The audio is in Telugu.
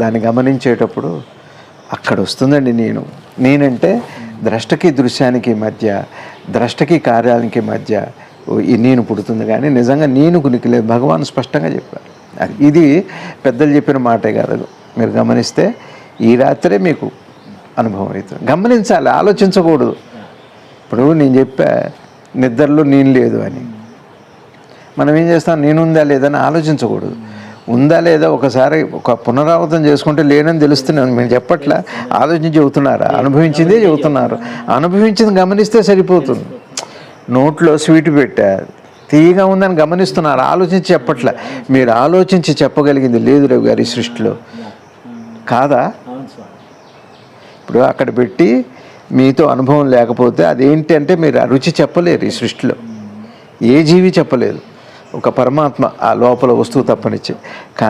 దాన్ని గమనించేటప్పుడు అక్కడ వస్తుందండి నేనంటే ద్రష్టకి దృశ్యానికి మధ్య, ద్రష్టకి కార్యానికి మధ్య ఈ నేను పుడుతుంది. కానీ నిజంగా నేను కునికి లేదు. భగవాన్ స్పష్టంగా చెప్పారు. ఇది పెద్దలు చెప్పిన మాటే కాదు. మీరు గమనిస్తే ఈ రాత్రే మీకు అనుభవం అవుతుంది. గమనించాలి, ఆలోచించకూడదు. ఇప్పుడు నేను చెప్పా నిద్రలో నేను లేదు అని, మనం ఏం చేస్తాం, నేనుందా లేదని ఆలోచించకూడదు. ఉందా లేదా ఒకసారి ఒక పునరావృతం చేసుకుంటే లేనని తెలుస్తున్నాను. మీరు చెప్పట్లా, ఆలోచించి చెబుతున్నారా? అనుభవించిందే చెబుతున్నారు. అనుభవించింది గమనిస్తే సరిపోతుంది. నోట్లో స్వీట్ పెట్టా, తీయగా ఉందని గమనిస్తున్నారు, ఆలోచించి చెప్పట్లే. మీరు ఆలోచించి చెప్పగలిగింది లేదు రవి గారి సృష్టిలో కాదా? ఇప్పుడు అక్కడ పెట్టి మీతో అనుభవం లేకపోతే అదేంటి అంటే మీరు ఆ రుచి చెప్పలేరు. ఈ సృష్టిలో ఏ జీవి చెప్పలేదు, ఒక పరమాత్మ ఆ లోపల వస్తువు తప్పనిచ్చి. కానీ